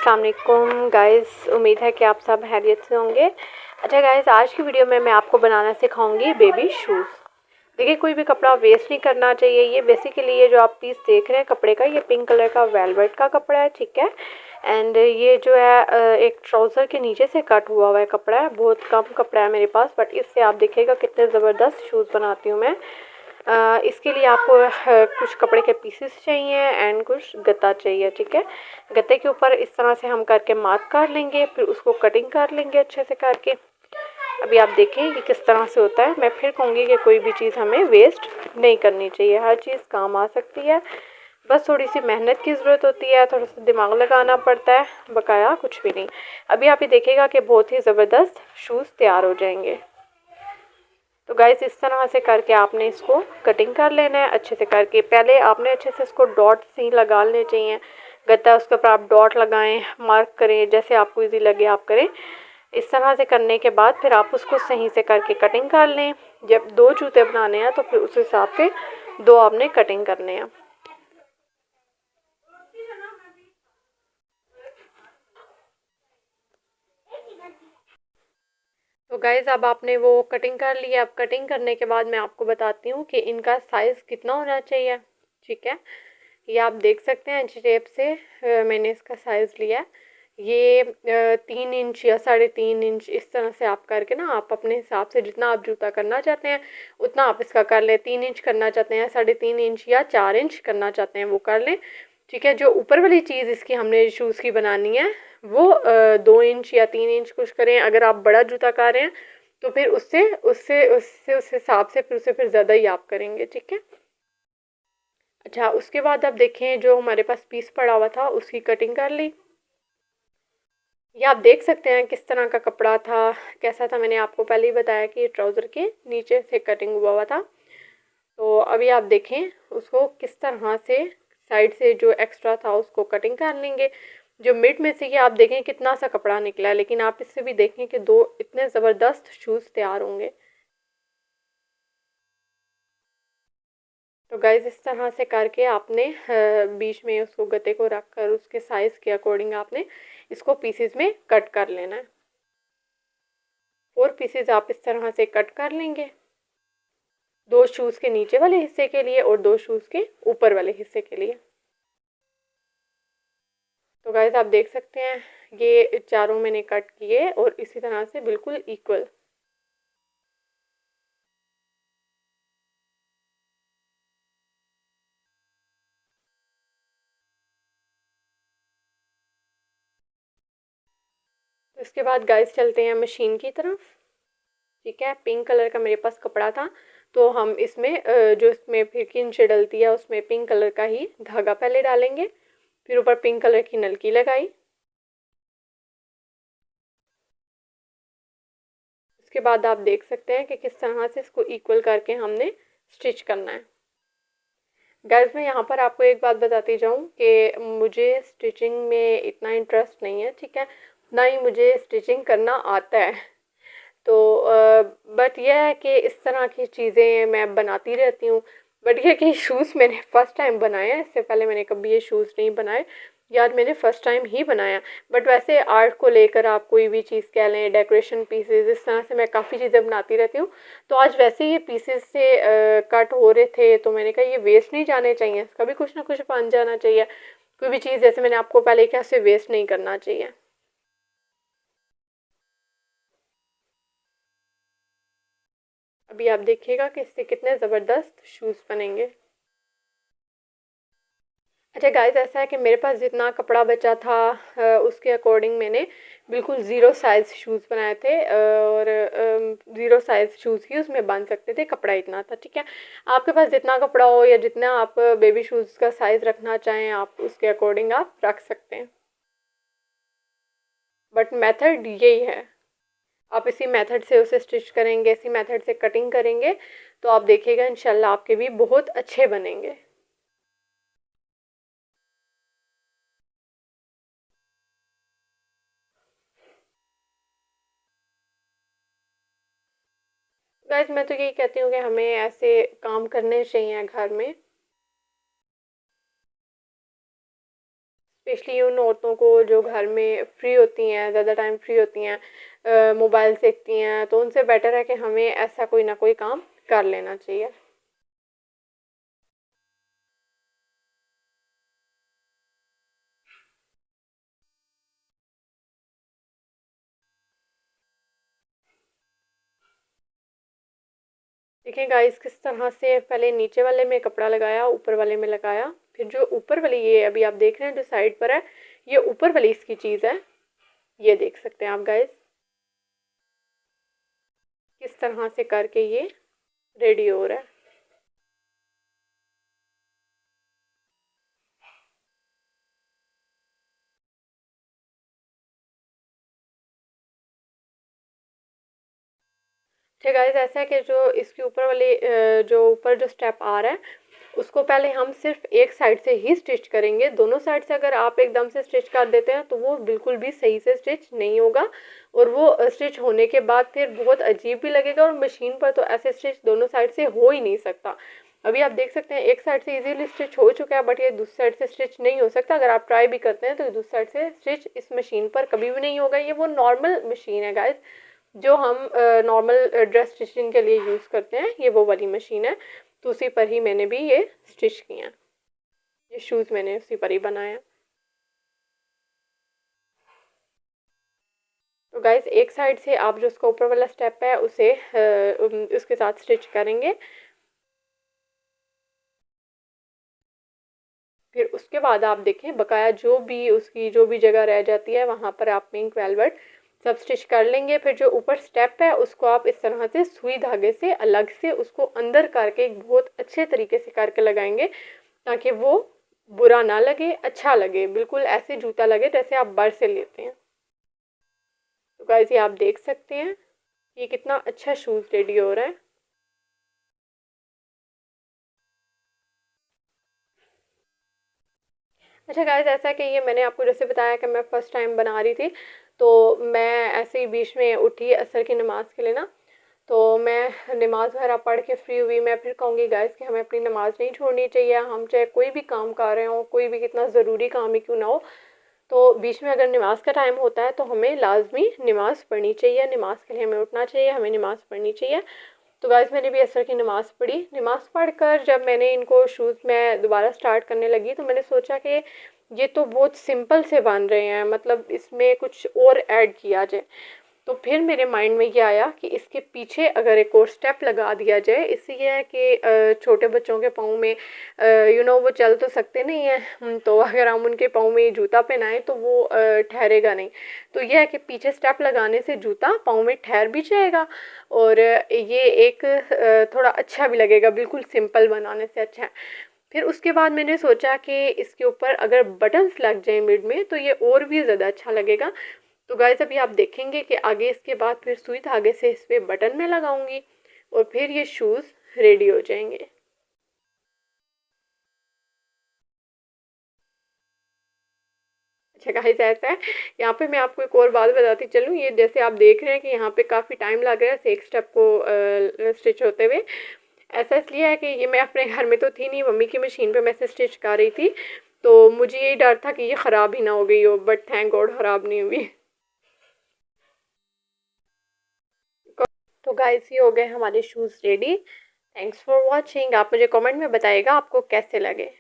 अस्सलाम वालेकुम गाइस, उम्मीद है कि आप सब खैरियत से होंगे। अच्छा गाइस, आज की वीडियो में मैं आपको बनाना सिखाऊंगी बेबी शूज़। देखिए, कोई भी कपड़ा वेस्ट नहीं करना चाहिए। ये बेसिकली ये जो आप पीस देख रहे हैं कपड़े का, ये पिंक कलर का वेलवेट का कपड़ा है, ठीक है। एंड ये जो है एक ट्राउज़र के नीचे से कट हुआ हुआ है कपड़ा है। बहुत कम कपड़ा है मेरे पास, बट इससे आप देखिएगा कितने ज़बरदस्त शूज़ बनाती हूँ मैं। इसके लिए आपको कुछ कपड़े के पीसेस चाहिए एंड कुछ गत्ता चाहिए, ठीक है। गत्ते के ऊपर इस तरह से हम करके मार्क कर लेंगे, फिर उसको कटिंग कर लेंगे अच्छे से करके। अभी आप देखें ये किस तरह से होता है। मैं फिर कहूँगी कि कोई भी चीज़ हमें वेस्ट नहीं करनी चाहिए, हर चीज़ काम आ सकती है। बस थोड़ी सी मेहनत की ज़रूरत होती है, थोड़ा सा दिमाग लगाना पड़ता है, बकाया कुछ भी नहीं। अभी आप ये देखिएगा कि बहुत ही ज़बरदस्त शूज़ तैयार हो जाएंगे। तो गाइस, इस तरह से करके आपने इसको कटिंग कर लेना है अच्छे से करके। पहले आपने अच्छे से इसको डॉट सी लगा लेने चाहिए। गत्ता उसके ऊपर आप डॉट लगाएं, मार्क करें, जैसे आपको इजी लगे आप करें। इस तरह से करने के बाद फिर आप उसको सही से करके कटिंग कर लें। जब 2 जूते बनाने हैं तो फिर उस हिसाब से 2 आपने कटिंग करने हैं। तो गाइज़, अब आपने वो कटिंग कर लिया। अब कटिंग करने के बाद मैं आपको बताती हूँ कि इनका साइज़ कितना होना चाहिए, ठीक है। ये आप देख सकते हैं टेप से मैंने इसका साइज़ लिया। ये 3 इंच या 3.5 इंच इस तरह से आप करके ना, आप अपने हिसाब से जितना आप जूता करना चाहते हैं उतना आप इसका कर लें। 3 इंच करना चाहते हैं, 3.5 इंच या 4 इंच करना चाहते हैं वो कर लें, ठीक है। जो ऊपर वाली चीज़ इसकी हमने शूज़ की बनानी है वो 2 इंच या 3 इंच कुछ करें। अगर आप बड़ा जूता कर रहे हैं तो फिर उससे उससे उससे उस हिसाब से फिर ज़्यादा ही आप करेंगे, ठीक है। अच्छा, उसके बाद आप देखें जो हमारे पास पीस पड़ा हुआ था उसकी कटिंग कर ली। ये आप देख सकते हैं किस तरह का कपड़ा था, कैसा था। मैंने आपको पहले ही बताया कि ये ट्राउज़र के नीचे से कटिंग हुआ हुआ था। तो अभी आप देखें उसको किस तरह से साइड से जो एक्स्ट्रा था उसको कटिंग कर लेंगे। जो मिड में से ये आप देखें कितना सा कपड़ा निकला है, लेकिन आप इससे भी देखें कि 2 इतने ज़बरदस्त शूज़ तैयार होंगे। तो गाइज़, इस तरह से करके आपने बीच में उसको गत्ते को रख कर उसके साइज़ के अकॉर्डिंग आपने इसको पीसेस में कट कर लेना है। 4 पीसेस आप इस तरह से कट कर लेंगे, 2 शूज़ के नीचे वाले हिस्से के लिए और 2 शूज़ के ऊपर वाले हिस्से के लिए। तो गाइज़, आप देख सकते हैं ये चारों मैंने कट किए और इसी तरह से बिल्कुल इक्वल। तो इसके बाद गाइज़ चलते हैं मशीन की तरफ, ठीक है। पिंक कलर का मेरे पास कपड़ा था, तो हम इसमें जो इसमें फिरकी नीचे डलती है उसमें पिंक कलर का ही धागा पहले डालेंगे, फिर ऊपर पिंक कलर की नलकी लगाई। इसके बाद आप देख सकते हैं कि किस तरह से इसको इक्वल करके हमने स्टिच करना है। गाइस, मैं यहाँ पर आपको एक बात बताती जाऊँ कि मुझे स्टिचिंग में इतना इंटरेस्ट नहीं है, ठीक है। ना ही मुझे स्टिचिंग करना आता है। तो बट यह है कि इस तरह की चीज़ें मैं बनाती रहती हूँ। बट ये कि शूज़ मैंने फ़र्स्ट टाइम बनाए हैं, इससे पहले मैंने कभी ये शूज़ नहीं बनाए। यार, मैंने फ़र्स्ट टाइम ही बनाया। बट वैसे आर्ट को लेकर आप कोई भी चीज़ कह लें, डेकोरेशन पीसेस, इस तरह से मैं काफ़ी चीज़ें बनाती रहती हूँ। तो आज वैसे ये पीसेस से कट हो रहे थे तो मैंने कहा ये वेस्ट नहीं जाने चाहिए, इसका भी कुछ ना कुछ बन जाना चाहिए। कोई भी चीज़ जैसे मैंने आपको पहले कहा, उसे वेस्ट नहीं करना चाहिए। अभी आप देखिएगा कि इससे कितने ज़बरदस्त शूज़ बनेंगे। अच्छा गाइस, ऐसा है कि मेरे पास जितना कपड़ा बचा था उसके अकॉर्डिंग मैंने बिल्कुल ज़ीरो साइज़ शूज़ बनाए थे, और ज़ीरो साइज़ शूज़ ही उसमें बन सकते थे, कपड़ा इतना था, ठीक है। आपके पास जितना कपड़ा हो या जितना आप बेबी शूज़ का साइज़ रखना चाहें आप उसके अकॉर्डिंग आप रख सकते हैं। बट मेथड यही है, आप इसी मेथड से उसे स्टिच करेंगे, इसी मेथड से कटिंग करेंगे तो आप देखिएगा इंशाल्लाह आपके भी बहुत अच्छे बनेंगे। गाइस, मैं तो यही कहती हूँ कि हमें ऐसे काम करने चाहिए घर में। स्पेशली उन औरतों को जो घर में फ्री होती हैं, ज़्यादा टाइम फ्री होती हैं, मोबाइल देखती हैं, तो उनसे बेटर है कि हमें ऐसा कोई ना कोई काम कर लेना चाहिए। देखिए गाइस किस तरह से पहले नीचे वाले में कपड़ा लगाया, ऊपर वाले में लगाया, फिर जो ऊपर वाली ये अभी आप देख रहे हैं जो साइड पर है, ये ऊपर वाली इसकी चीज़ है, ये देख सकते हैं आप गाइस किस तरह से करके ये रेडी हो रहा है। ठीक है गाइस, ऐसा है कि जो इसके ऊपर वाले जो ऊपर जो स्टेप आ रहा है उसको पहले हम सिर्फ एक साइड से ही स्टिच करेंगे। दोनों साइड से अगर आप एकदम से स्टिच कर देते हैं तो वो बिल्कुल भी सही से स्टिच नहीं होगा, और वो स्टिच होने के बाद फिर बहुत अजीब भी लगेगा, और मशीन पर तो ऐसे स्टिच दोनों साइड से हो ही नहीं सकता। अभी आप देख सकते हैं एक साइड से इजीली स्टिच हो चुका है, बट ये दूसरी साइड से स्टिच नहीं हो सकता। अगर आप ट्राई भी करते हैं तो दूसरी साइड से स्टिच इस मशीन पर कभी भी नहीं होगा। ये वो नॉर्मल मशीन है गाइस जो हम नॉर्मल ड्रेस स्टिचिंग के लिए यूज़ करते हैं, ये वो वाली मशीन है। तो उसी पर ही मैंने भी ये स्टिच किए हैं, ये शूज़ मैंने उसी पर ही बनाए। तो गाइस एक साइड से आप जो उसका ऊपर वाला स्टेप है उसे उसके साथ स्टिच करेंगे। फिर उसके बाद आप देखें बकाया जो भी उसकी जो भी जगह रह जाती है वहाँ पर आप पिंक वेलवेट सब स्टिच कर लेंगे। फिर जो ऊपर स्टेप है उसको आप इस तरह से सुई धागे से अलग से उसको अंदर करके एक बहुत अच्छे तरीके से करके लगाएंगे, ताकि वो बुरा ना लगे, अच्छा लगे, बिल्कुल ऐसे जूता लगे जैसे आप बाहर से लेते हैं। तो गाइस ये आप देख सकते हैं ये कितना अच्छा शूज़ रेडी हो रहा है। अच्छा गाइस, ऐसा कि ये मैंने आपको जैसे बताया कि मैं फ़र्स्ट टाइम बना रही थी, तो मैं ऐसे ही बीच में उठी असर की नमाज़ के लिए ना, तो मैं नमाज़ वगैरह पढ़ के फ्री हुई। मैं फिर कहूँगी गाइस कि हमें अपनी नमाज़ नहीं छोड़नी चाहिए, हम चाहे कोई भी काम कर रहे हों, कोई भी कितना ज़रूरी काम ही क्यों ना हो, तो बीच में अगर नमाज़ का टाइम होता है तो हमें लाजमी नमाज़ पढ़नी चाहिए, नमाज़ के लिए हमें उठना चाहिए, हमें नमाज़ पढ़नी चाहिए। तो गाइस मैंने भी असर की नमाज़ पढ़ी। नमाज़ पढ़कर जब मैंने इनको शूज़ मैं दोबारा स्टार्ट करने लगी तो मैंने सोचा कि ये तो बहुत सिंपल से बन रहे हैं, मतलब इसमें कुछ और ऐड किया जाए। तो फिर मेरे माइंड में ये आया कि इसके पीछे अगर एक और स्टेप लगा दिया जाए, इससे ये है कि छोटे बच्चों के पाँव में वो चल तो सकते नहीं हैं, तो अगर हम उनके पाँव में जूता पहनाएं तो वो ठहरेगा नहीं। तो ये है कि पीछे स्टेप लगाने से जूता पाँव में ठहर भी जाएगा, और ये एक थोड़ा अच्छा भी लगेगा, बिल्कुल सिंपल बनाने से अच्छा है। फिर उसके बाद मैंने सोचा कि इसके ऊपर अगर बटन्स लग जाएं मिड में तो ये और भी ज़्यादा अच्छा लगेगा। तो गाइस अभी आप देखेंगे कि आगे इसके बाद फिर सुई धागे से इस पे बटन में लगाऊंगी और फिर ये शूज़ रेडी हो जाएंगे। अच्छा गाइस ऐसा है, यहाँ पे मैं आपको एक और बात बताती चलूँ। ये जैसे आप देख रहे हैं कि यहाँ पे काफ़ी टाइम लग रहा है एक स्टेप को स्टिच होते हुए। ऐसा इसलिए है कि ये मैं अपने घर में तो थी नहीं, मम्मी की मशीन पे मैं से स्टिच कर रही थी, तो मुझे यही डर था कि ये ख़राब ही ना हो गई हो, बट थैंक गॉड ख़राब नहीं हुई। तो गाइस ये हो गए हमारे shoes ready. Thanks for watching. आप मुझे कमेंट में बताइएगा आपको कैसे लगे।